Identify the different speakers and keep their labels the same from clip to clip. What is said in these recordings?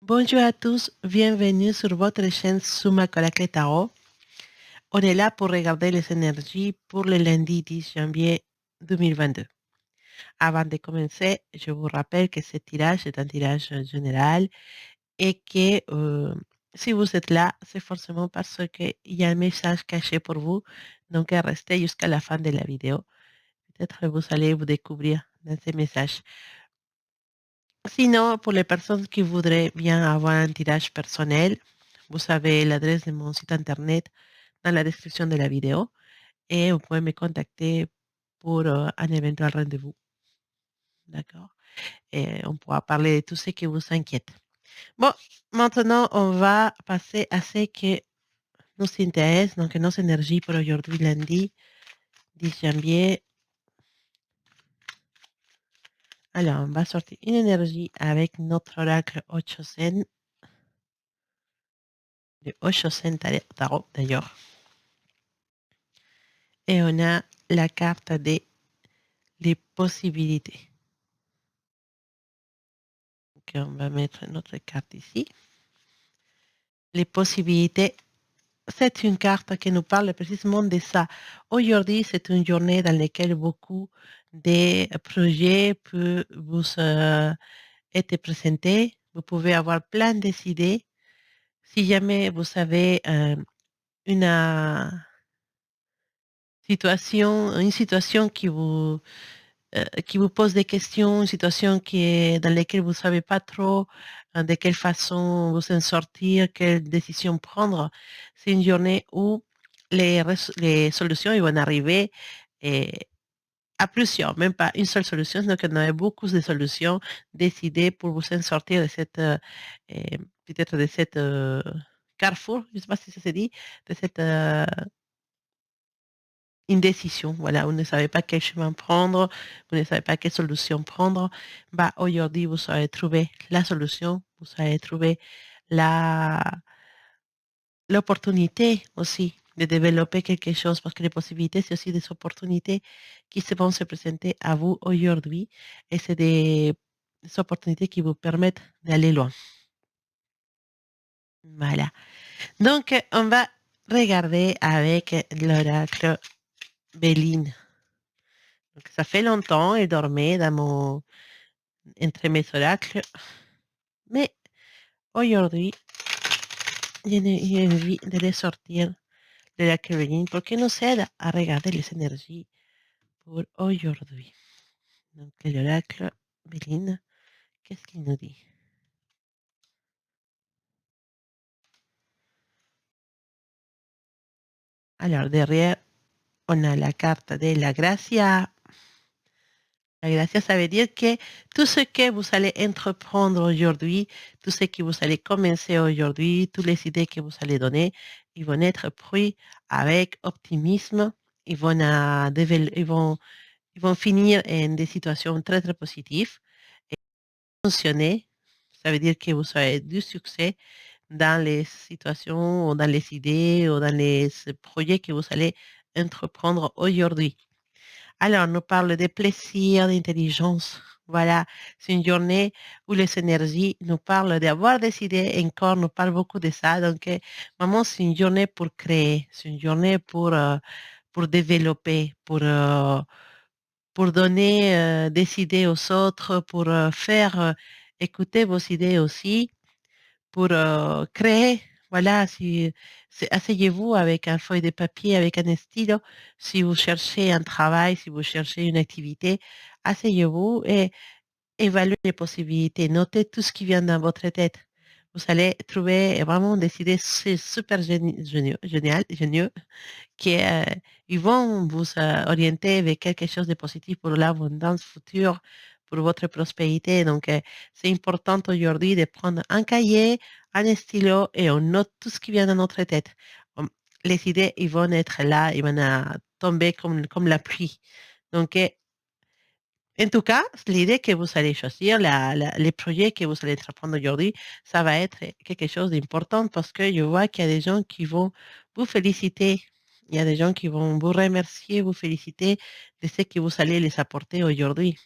Speaker 1: Bonjour à tous, bienvenue sur votre chaîne Suma Colaclé Tarot. On est là pour regarder les énergies pour le lundi 10 janvier 2022. Avant de commencer, je vous rappelle que ce tirage est un tirage général et que si vous êtes là, c'est forcément parce qu'il y a un message caché pour vous. Donc, restez jusqu'à la fin de la vidéo. Peut-être que vous allez vous découvrir dans ces messages. Sinon, pour les personnes qui voudraient bien avoir un tirage personnel, vous avez l'adresse de mon site internet dans la description de la vidéo et vous pouvez me contacter pour un éventuel rendez-vous. D'accord? Et on pourra parler de tout ce qui vous inquiète. Bon, maintenant, on va passer à ce qui nous intéresse, donc nos énergies pour aujourd'hui, lundi 10 janvier. Alors, on va sortir une énergie avec notre oracle Ochosen, de Ochosen Tarot d'ailleurs. Et on a la carte des les possibilités. Donc, on va mettre notre carte ici. Les possibilités, c'est une carte qui nous parle précisément de ça. Aujourd'hui, c'est une journée dans laquelle beaucoup de projets peuvent vous être présentés. Vous pouvez avoir plein d'idées. Si jamais vous avez une situation qui vous pose des questions, une situation dans laquelle vous ne savez pas trop de quelle façon vous en sortir, quelle décision prendre, c'est une journée où les solutions ils vont arriver et à plusieurs, même pas une seule solution, donc il y a beaucoup de solutions décidées pour vous en sortir de cette, peut-être de cette carrefour, je ne sais pas si ça se dit, de cette une décision, voilà, vous ne savez pas quel chemin prendre, vous ne savez pas quelle solution prendre, bah, aujourd'hui, vous allez trouver la solution, vous allez trouver la, l'opportunité aussi de développer quelque chose, parce que les possibilités, c'est aussi des opportunités qui se vont se présenter à vous aujourd'hui, et c'est des opportunités qui vous permettent d'aller loin. Voilà. Donc, on va regarder avec l'oracle Béline. Donc, ça fait longtemps, elle dormait entre mes oracles, mais aujourd'hui, j'ai envie de les sortir de la Caroline porque nous aide à regarder les énergies pour aujourd'hui. Donc, l'oracle Béline, qu'est-ce qu'il nous dit? Alors, derrière, on a la carte de la Gracia. La gracia, ça veut dire que tout ce que vous allez entreprendre aujourd'hui, tout ce que vous allez commencer aujourd'hui, toutes les idées que vous allez donner, ils vont être pris avec optimisme, ils vont, ils vont finir en des situations très, très positives et fonctionner. Ça veut dire que vous aurez du succès dans les situations ou dans les idées ou dans les projets que vous allez entreprendre aujourd'hui. Alors, on nous parle de plaisir, d'intelligence. Voilà, c'est une journée où les énergies nous parlent d'avoir des idées, un corps nous parle beaucoup de ça. Donc, vraiment, c'est une journée pour créer, c'est une journée pour développer, pour donner des idées aux autres, pour faire écouter vos idées aussi, pour créer. Voilà, si, asseyez-vous avec un feuille de papier, avec un stylo. Si vous cherchez un travail, si vous cherchez une activité, asseyez-vous et évaluez les possibilités. Notez tout ce qui vient dans votre tête. Vous allez trouver vraiment des idées super géniales, qui ils vont vous orienter vers quelque chose de positif pour l'abondance future, pour votre prospérité. Donc, c'est important aujourd'hui de prendre un cahier, un stylo et on note tout ce qui vient dans notre tête. Les idées, ils vont être là, ils vont tomber comme la pluie. Donc, en tout cas, l'idée que vous allez choisir, les projets que vous allez entreprendre aujourd'hui, ça va être quelque chose d'important parce que je vois qu'il y a des gens qui vont vous féliciter. Il y a des gens qui vont vous remercier, vous féliciter de ce que vous allez les apporter aujourd'hui.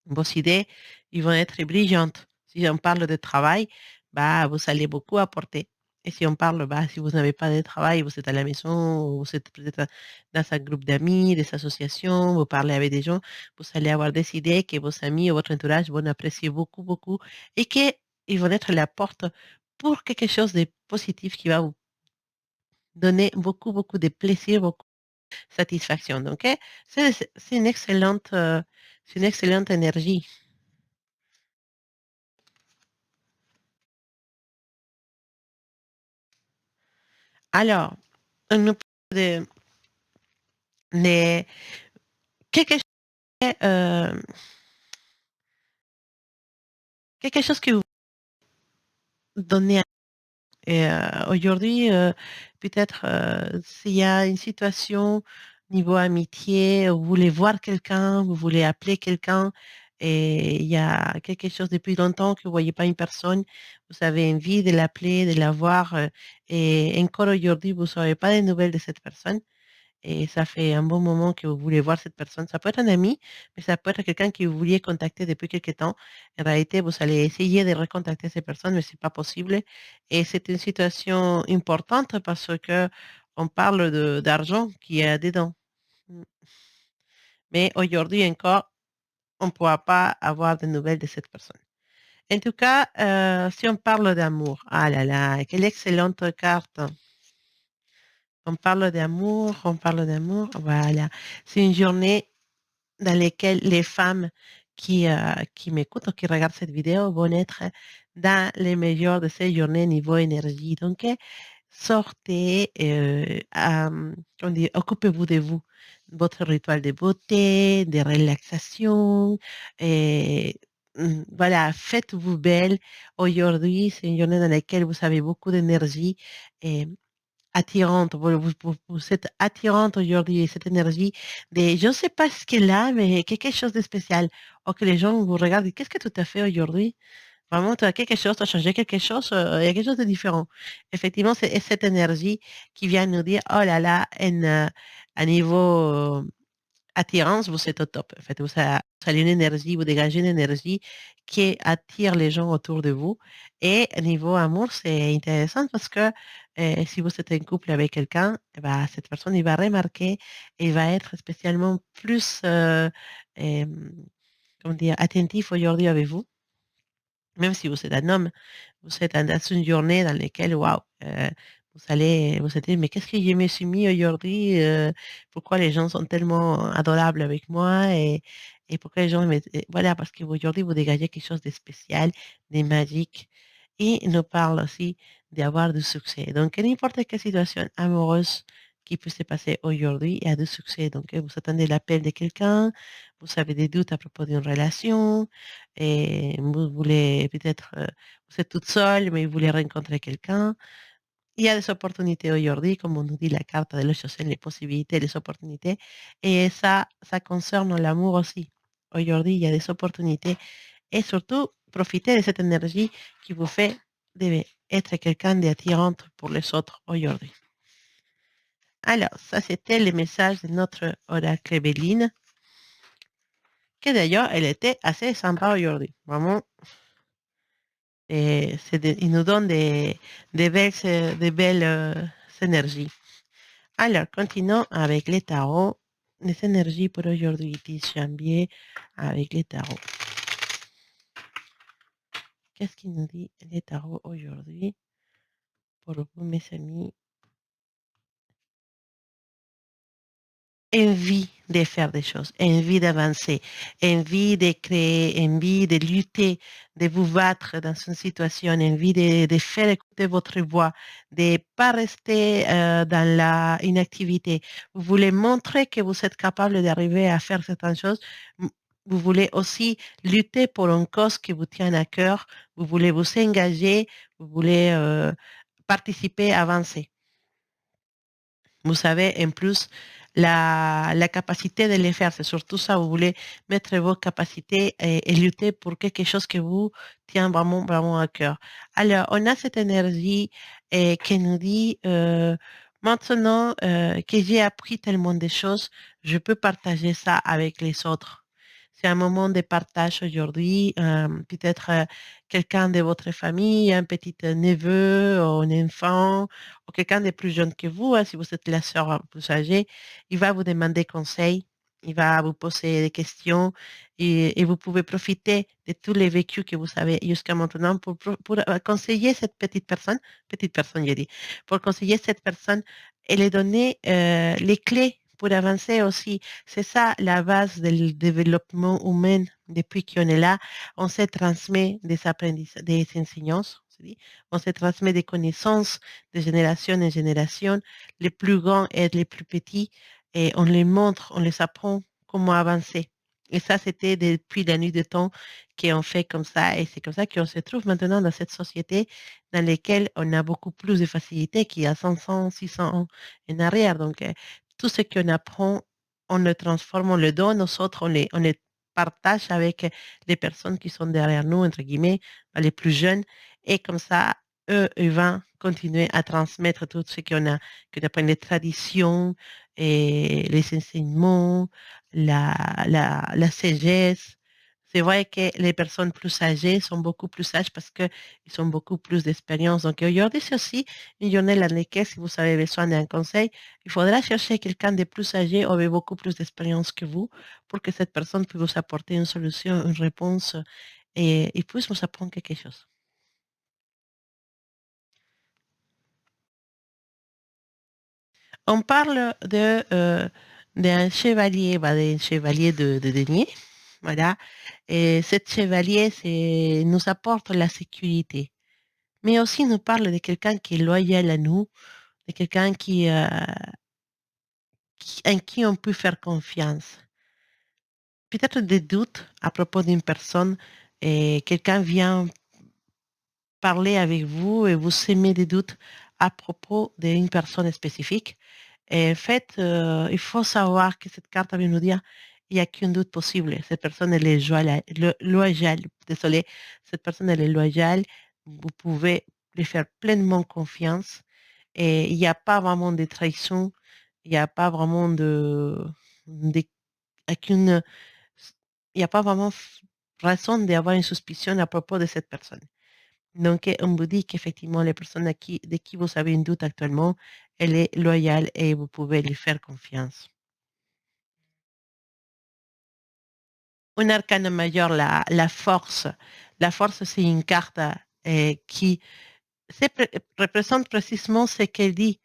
Speaker 1: Vos idées, ils vont être brillantes. si on parle de travail, bah, vous allez beaucoup apporter. Et si on parle, bah, si vous n'avez pas de travail, vous êtes à la maison, vous êtes peut-être dans un groupe d'amis, des associations, vous parlez avec des gens, vous allez avoir des idées que vos amis ou votre entourage vont apprécier beaucoup, beaucoup et qu'ils vont être la porte pour quelque chose de positif qui va vous donner beaucoup, beaucoup de plaisir, beaucoup de satisfaction. Donc, c'est une excellente énergie. Alors, on nous parle de quelque chose, quelque chose que vous donnez. Et aujourd'hui, peut-être, s'il y a une situation niveau amitié, vous voulez voir quelqu'un, vous voulez appeler quelqu'un et il y a quelque chose depuis longtemps que vous voyez pas une personne, vous avez envie de l'appeler, de la voir, et encore aujourd'hui, vous savez pas des nouvelles de cette personne. Et ça fait un bon moment que vous voulez voir cette personne. Ça peut être un ami, mais ça peut être quelqu'un que vous vouliez contacter depuis quelque temps. En réalité, vous allez essayer de recontacter ces personnes, mais c'est pas possible. Et c'est une situation importante parce que on parle d'argent qui est dedans. Mm. Mais aujourd'hui encore, on ne pourra pas avoir de nouvelles de cette personne. En tout cas, si on parle d'amour, ah là là, quelle excellente carte. On parle d'amour, voilà. C'est une journée dans lesquelles les femmes qui m'écoutent ou qui regardent cette vidéo vont être dans les meilleures de ces journées niveau énergie. Donc, sortez, comment dire, occupez-vous de vous, votre rituel de beauté, de relaxation, et voilà, faites-vous belle. Aujourd'hui, c'est une journée dans laquelle vous avez beaucoup d'énergie attirante, vous êtes attirante aujourd'hui, cette énergie des je ne sais pas ce qu'elle a, mais quelque chose de spécial. Or que les gens vous regardent, qu'est-ce que tu as fait aujourd'hui? Vraiment, tu as quelque chose, tu as changé quelque chose, il y a quelque chose de différent. Effectivement, c'est cette énergie qui vient nous dire, oh là là, à niveau attirance, vous êtes au top. En fait, vous avez une énergie, vous dégagez une énergie qui attire les gens autour de vous. Et niveau amour, c'est intéressant parce que si vous êtes en couple avec quelqu'un, eh ben, cette personne, il va remarquer et va être spécialement plus, euh, comment dire, attentif aujourd'hui avec vous. Même si vous êtes un homme, vous êtes dans une journée dans laquelle, waouh, vous allez dire: «Mais qu'est-ce que je me suis mis aujourd'hui? Pourquoi les gens sont tellement adorables avec moi?» et pourquoi les gens me et voilà, parce qu'aujourd'hui, vous dégagez quelque chose de spécial, de magique et il nous parle aussi d'avoir du succès. Donc n'importe quelle situation amoureuse qui peut se passer aujourd'hui, il y a du succès. Donc, vous attendez l'appel de quelqu'un, vous avez des doutes à propos d'une relation et vous voulez peut-être, vous êtes toute seule, mais vous voulez rencontrer quelqu'un. Il y a des opportunités aujourd'hui, comme on nous dit la carte de l'Ocean, les possibilités, les opportunités. Et ça concerne l'amour aussi. Aujourd'hui, il y a des opportunités. Et surtout, profitez de cette énergie qui vous fait être quelqu'un d'attirante pour les autres aujourd'hui. Alors, ça, c'était le message de notre oracle Béline, que d'ailleurs, elle était assez sympa aujourd'hui. Vraiment, et il nous donne des belles énergies. Alors, continuons avec les tarots. Les énergies pour aujourd'hui, 10 janvier, avec les tarots. Qu'est-ce qu'il nous dit les tarots aujourd'hui pour vous, mes amis? Envie de faire des choses, envie d'avancer, envie de créer, envie de lutter, de vous battre dans une situation, envie de faire écouter votre voix, de pas rester dans la inactivité. Vous voulez montrer que vous êtes capable d'arriver à faire certaines choses. M- Vous voulez aussi lutter pour une cause qui vous tient à cœur. Vous voulez vous engager. Vous voulez participer, avancer. Vous savez, en plus, la capacité de les faire, c'est surtout ça. Vous voulez mettre vos capacités et lutter pour quelque chose qui vous tient vraiment, vraiment à cœur. Alors, on a cette énergie qui nous dit, maintenant que j'ai appris tellement de choses, je peux partager ça avec les autres. c'est un moment de partage aujourd'hui. Peut-être quelqu'un de votre famille, un petit neveu ou un enfant, ou quelqu'un de plus jeune que vous, hein, si vous êtes la sœur plus âgée, il va vous demander conseil, il va vous poser des questions et vous pouvez profiter de tous les vécus que vous avez jusqu'à maintenant pour conseiller cette petite personne, j'ai dit, pour conseiller cette personne et lui donner les clés pour avancer aussi. C'est ça la base du développement humain depuis qu'on est là. On se transmet des apprentissages, des enseignements, on se transmet des connaissances de génération en génération, les plus grands et les plus petits, et on les montre, on les apprend comment avancer. Et ça, c'était depuis la nuit de temps qu'on fait comme ça, et c'est comme ça qu'on se trouve maintenant dans cette société dans laquelle on a beaucoup plus de facilité qu'il y a 500, 600 ans en arrière. Donc, tout ce qu'on apprend, on le transforme, on le donne aux autres, on les partage avec les personnes qui sont derrière nous, entre guillemets, les plus jeunes. Et comme ça, eux, ils vont continuer à transmettre tout ce qu'on apprend, les traditions, et les enseignements, la sagesse. C'est vrai que les personnes plus âgées sont beaucoup plus sages parce qu'ils ont beaucoup plus d'expérience. Donc aujourd'hui, c'est aussi une journée dans laquelle, si vous avez besoin d'un conseil, il faudra chercher quelqu'un de plus âgé ou avec beaucoup plus d'expérience que vous pour que cette personne puisse vous apporter une solution, une réponse et puisse vous apprendre quelque chose. On parle d'un chevalier, d'un chevalier de denier. Voilà. Et cet chevalier nous apporte la sécurité. Mais aussi nous parle de quelqu'un qui est loyal à nous, de quelqu'un en qui on peut faire confiance. Peut-être des doutes à propos d'une personne et quelqu'un vient parler avec vous et vous émet des doutes à propos d'une personne spécifique. Et en fait, il faut savoir que cette carte vient nous dire il n'y a qu'un doute possible. Cette personne, elle est loyale. Désolé, cette personne, elle est loyale. Vous pouvez lui faire pleinement confiance. Et il n'y a pas vraiment de trahison. Il n'y a pas vraiment de, aucune- il n'y a pas vraiment raison d'avoir une suspicion à propos de cette personne. Donc, on vous dit qu'effectivement, la personne de qui vous avez un doute actuellement, elle est loyale et vous pouvez lui faire confiance. Un arcane majeur, la force. La force, c'est une carte qui représente précisément ce qu'elle dit.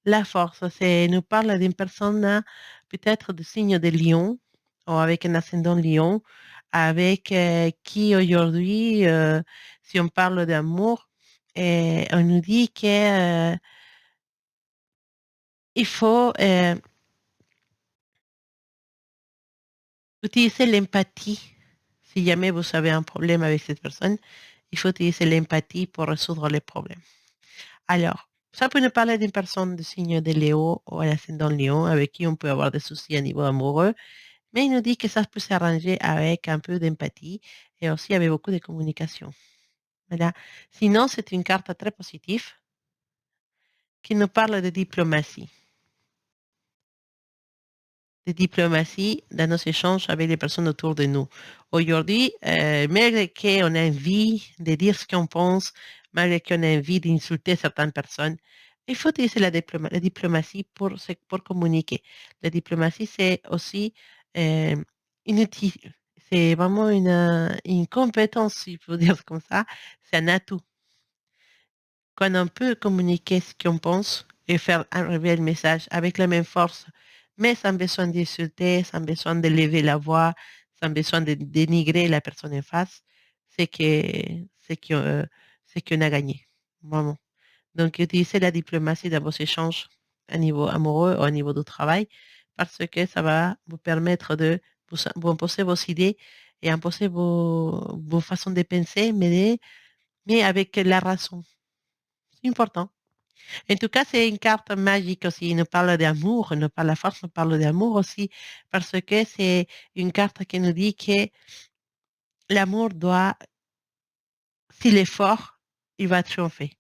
Speaker 1: La force, c'est nous parle d'une personne peut-être de signe de lion ou avec un ascendant lion, avec qui aujourd'hui, si on parle d'amour, on nous dit que il faut utiliser l'empathie. Si jamais vous avez un problème avec cette personne, il faut utiliser l'empathie pour résoudre les problèmes. Alors, ça peut nous parler d'une personne de signe de Léo ou à l'ascendant Lion avec qui on peut avoir des soucis à niveau amoureux, mais il nous dit que ça peut s'arranger avec un peu d'empathie et aussi avec beaucoup de communication. Voilà. Sinon, c'est une carte très positive qui nous parle de diplomatie. De diplomatie dans nos échanges avec les personnes autour de nous. Aujourd'hui, malgré qu'on a envie de dire ce qu'on pense, malgré qu'on a envie d'insulter certaines personnes, il faut utiliser la diplomatie pour communiquer. La diplomatie, c'est aussi euh, une outil. C'est vraiment une compétence, si je peux dire comme ça. C'est un atout. Quand on peut communiquer ce qu'on pense et faire arriver le message avec la même force, mais sans besoin d'insulter, sans besoin de lever la voix, sans besoin de dénigrer la personne en face, c'est que c'est qu'on a gagné. Vraiment. Donc, utilisez la diplomatie dans vos échanges à niveau amoureux ou à niveau du travail parce que ça va vous permettre de vous imposer vos idées et imposer vos façons de penser, mais avec la raison. C'est important. En tout cas, c'est une carte magique aussi. Il nous parle d'amour, il nous parle, la force nous parle d'amour aussi, parce que c'est une carte qui nous dit que l'amour doit, s'il est fort, il va triompher.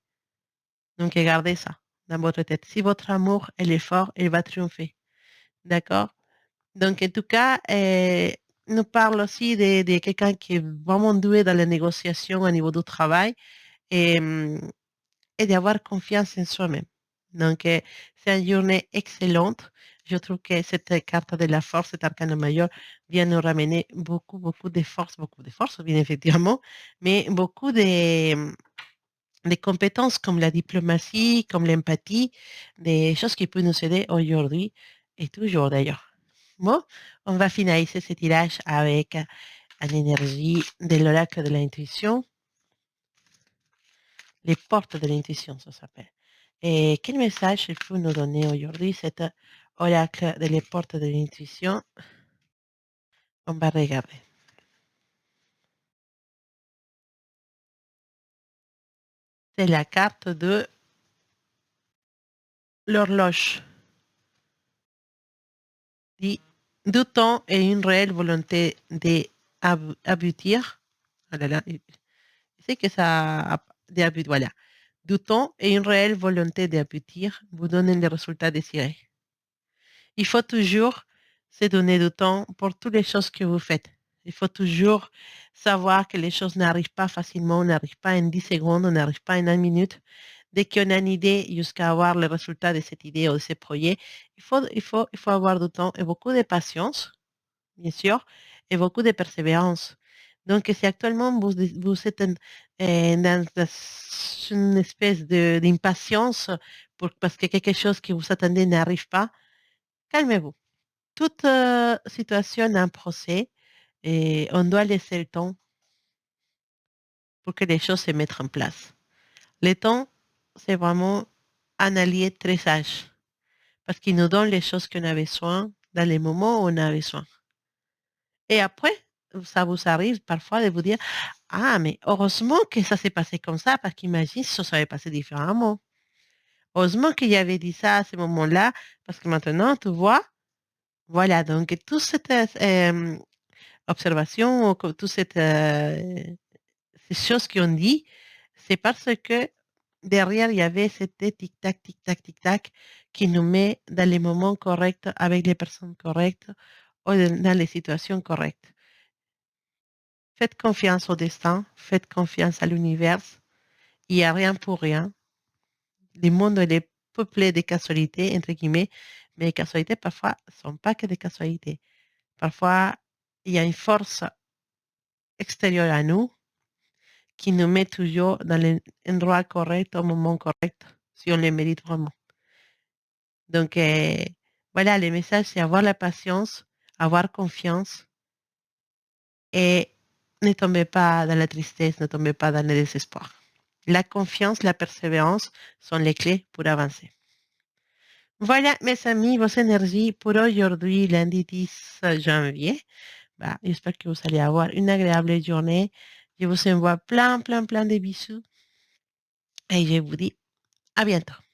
Speaker 1: Donc, regardez ça dans votre tête. Si votre amour, elle est fort, il va triompher. D'accord? Donc, en tout cas, nous parle aussi de quelqu'un qui est vraiment doué dans les négociations au niveau du travail et, et d'avoir confiance en soi-même. Donc, c'est une journée excellente. Je trouve que cette carte de la force, cet arcane majeur, vient nous ramener beaucoup de force, bien évidemment, mais beaucoup des compétences comme la diplomatie, comme l'empathie, des choses qui peuvent nous aider aujourd'hui et toujours d'ailleurs. Bon, on va finaliser ce tirage avec une énergie de l'oracle de l'intuition, les portes de l'intuition, ça s'appelle. Et quel message il faut nous donner aujourd'hui, cet oracle de les portes de l'intuition? On va regarder. C'est la carte de l'horloge. Dit du temps et une réelle volonté d'aboutir. Ah là là, c'est que ça d'aboutir, voilà. Du temps et une réelle volonté d'aboutir vous donnent les résultats désirés. Il faut toujours se donner du temps pour toutes les choses que vous faites. Il faut toujours savoir que les choses n'arrivent pas facilement, n'arrivent pas en 10 secondes, n'arrivent pas en 1 minute. Dès qu'on a une idée jusqu'à avoir le résultat de cette idée ou de ce projet, il faut avoir du temps et beaucoup de patience, bien sûr, et beaucoup de persévérance. Donc, si actuellement vous êtes dans une espèce d'impatience parce que quelque chose que vous attendez n'arrive pas, calmez-vous. Toute situation a un procès et on doit laisser le temps pour que les choses se mettent en place. Le temps, c'est vraiment un allié très sage parce qu'il nous donne les choses qu'on a besoin dans les moments où on a besoin. Et après, ça vous arrive parfois de vous dire, ah, mais heureusement que ça s'est passé comme ça, parce qu'imagine si ça s'avait passé différemment. Heureusement qu'il y avait dit ça à ce moment-là, parce que maintenant, tu vois, voilà, donc toute cette observation, toutes ces choses qu'on dit, c'est parce que derrière, il y avait cette tic-tac, tic-tac, tic-tac qui nous met dans les moments corrects, avec les personnes correctes, ou dans les situations correctes. Faites confiance au destin, faites confiance à l'univers. Il n'y a rien pour rien. Le monde il est peuplé de casualités, entre guillemets, mais les casualités parfois ne sont pas que des casualités. Parfois, il y a une force extérieure à nous qui nous met toujours dans l'endroit correct, au moment correct, si on le mérite vraiment. Donc, voilà, le message, c'est avoir la patience, avoir confiance et ne tombez pas dans la tristesse, ne tombez pas dans le désespoir. La confiance, la persévérance sont les clés pour avancer. Voilà, mes amis, vos énergies pour aujourd'hui, lundi 10 janvier. Bah, j'espère que vous allez avoir une agréable journée. Je vous envoie plein, plein, plein de bisous et je vous dis à bientôt.